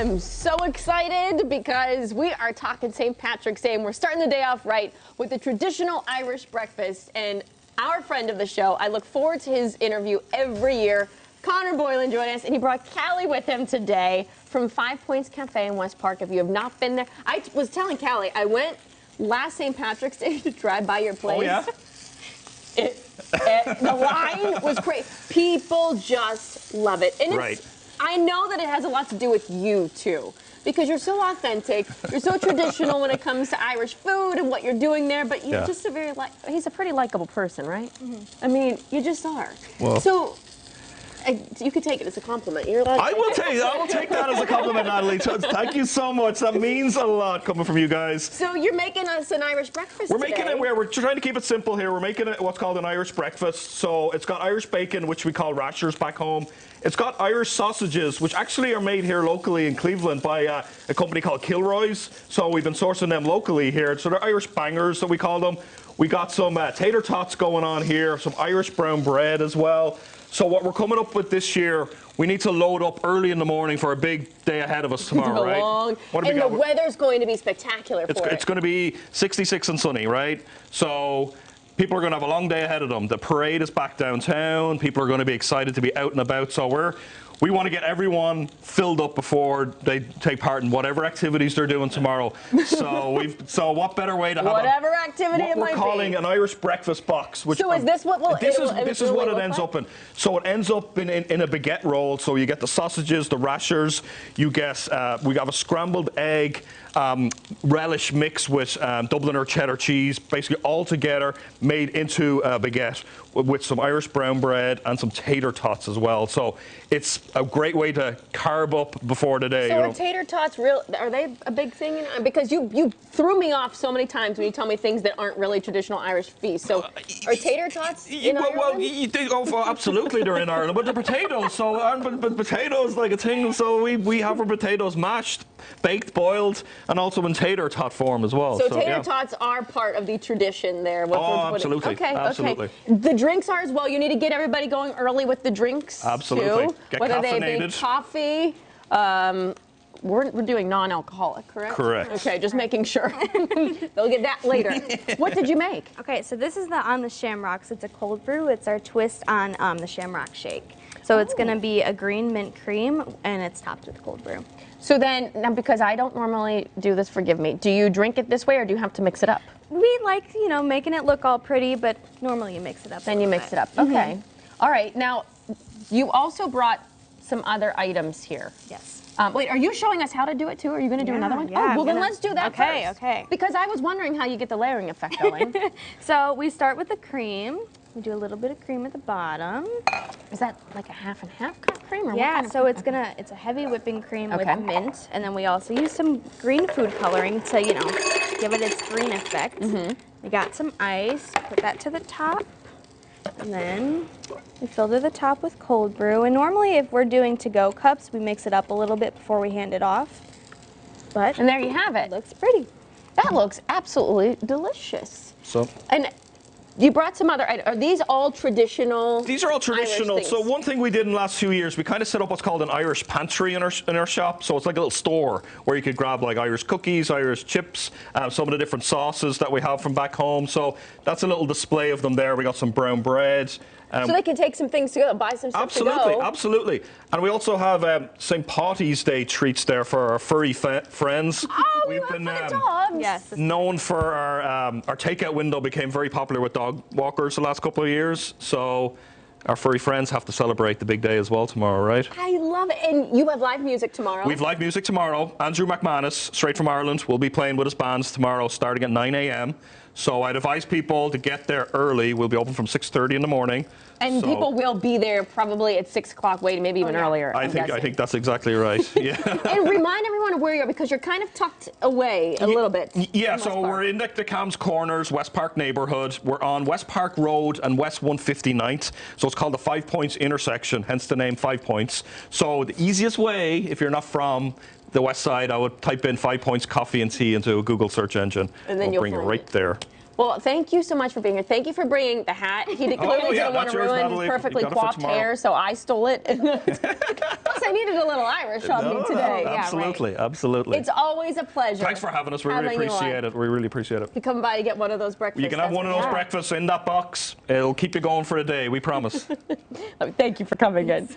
I'm so excited because we are talking St. Patrick's Day and we're starting the day off right with the traditional Irish breakfast. And our friend of the show, I look forward to his interview every year. Connor Boylan joined us, and he brought Callie with him today from 5 Points Cafe in West Park. If you have not been there, I was telling Callie, I went last St. Patrick's Day to drive by your place. Oh, yeah? The line was great. People just love it. And right. I know that it has a lot to do with you, too, because you're so authentic. You're so traditional when it comes to Irish food and what you're doing there, but you're just a very, he's a pretty likable person, right? Mm-hmm. I mean, you just are. Well. So you could take it as a compliment. You're allowed to I will take that as a compliment, Natalie. Thank you so much. That means a lot coming from you guys. So you're making us an Irish breakfast today. We're trying to keep it simple here. We're making it what's called an Irish breakfast. So it's got Irish bacon, which we call rashers back home. It's got Irish sausages, which actually are made here locally in Cleveland by a company called Kilroy's. So we've been sourcing them locally here. So they're Irish bangers that we call them. We got some tater tots going on here, some Irish brown bread as well. So what we're coming up with this year, we need to load up early in the morning for a big day ahead of us tomorrow, right? And the weather's going to be spectacular for it. It's going to be 66 and sunny, right? So people are going to have a long day ahead of them. The parade is back downtown. People are going to be excited to be out and about. So we want to get everyone filled up before they take part in whatever activities they're doing tomorrow. So what better way to have whatever activity it might be. We're calling an Irish breakfast box. Which so is this what will this is what it ends up in. So it ends up in a baguette roll. So you get the sausages, the rashers. You get we have a scrambled egg. Relish mix with Dubliner cheddar cheese, basically all together made into a baguette with some Irish brown bread and some tater tots as well. So it's a great way to carb up before the day. So are tater tots real? Are they a big thing? Because you threw me off so many times when you tell me things that aren't really traditional Irish feasts. So are tater tots in Ireland? Well, you think, absolutely they're in Ireland, but they're potatoes. So but potatoes like a thing. So we have our potatoes mashed, baked, boiled, and also in tater tot form as well. So tater tots are part of the tradition there. Absolutely. Okay, absolutely. Okay. The drinks are as well. You need to get everybody going early with the drinks. Absolutely. Too. Get Whether caffeinated. they be coffee. We're doing non-alcoholic, correct? Correct. Okay, just making sure. They'll get that later. What did you make? Okay, so this is on the Shamrocks. It's a cold brew. It's our twist on the Shamrock Shake. So it's going to be a green mint cream, and it's topped with cold brew. So then, now because I don't normally do this, forgive me, do you drink it this way or do you have to mix it up? We like, making it look all pretty, but normally you mix it up. Then you mix it up. Okay. All right. Now, you also brought some other items here. Yes. Wait, are you showing us how to do it too? Are you going to do another one? Yeah, well then let's do that first. Okay. Because I was wondering how you get the layering effect going. So we start with the cream. We do a little bit of cream at the bottom. Is that like a half and half cup cream? Or yeah, what kind so of it's a heavy whipping cream with mint, and then we also use some green food coloring to, give it its green effect. We got some ice, put that to the top, and then we filter the top with cold brew. And normally if we're doing to-go cups, we mix it up a little bit before we hand it off. And there you have it. It looks pretty. That looks absolutely delicious. And you brought some other items. Are these all traditional? These are all traditional. So one thing we did in the last few years, we kind of set up what's called an Irish pantry in our shop. So it's like a little store where you could grab like Irish cookies, Irish chips, some of the different sauces that we have from back home. So that's a little display of them there. We got some brown bread. So they can take some things to go, buy some stuff to go. Absolutely. And we also have St. Patty's Day treats there for our furry friends. Oh, we've been for the dogs. Yes. Known for our takeout window became very popular with dog walkers the last couple of years. So our furry friends have to celebrate the big day as well tomorrow, right? I love it. And you have live music tomorrow. We have live music tomorrow. Andrew McManus, straight from Ireland, will be playing with his bands tomorrow starting at 9 a.m. So I'd advise people to get there early. We'll be open from 6:30 in the morning. And people will be there probably at 6 o'clock, waiting, maybe even earlier. I think that's exactly right. Yeah. And remind everyone of where you are, because you're kind of tucked away a little bit. Yeah, so we're in the Cams Corners, West Park neighborhood. We're on West Park Road and West 159th. So it's called the 5 Points intersection, hence the name 5 Points. So the easiest way, if you're not from the west side, I would type in 5 Points coffee and tea into a Google search engine. And then you'll bring it right there. Well, thank you so much for being here. Thank you for bringing the hat. He clearly didn't want to ruin perfectly coiffed hair, so I stole it. Plus, I needed a little Irish on me today. Absolutely, absolutely. It's always a pleasure. Thanks for having us. We really appreciate it. We really appreciate it. You come by to get one of those breakfasts. You can have one of those breakfasts in that box. It'll keep you going for a day, we promise. Thank you for coming in.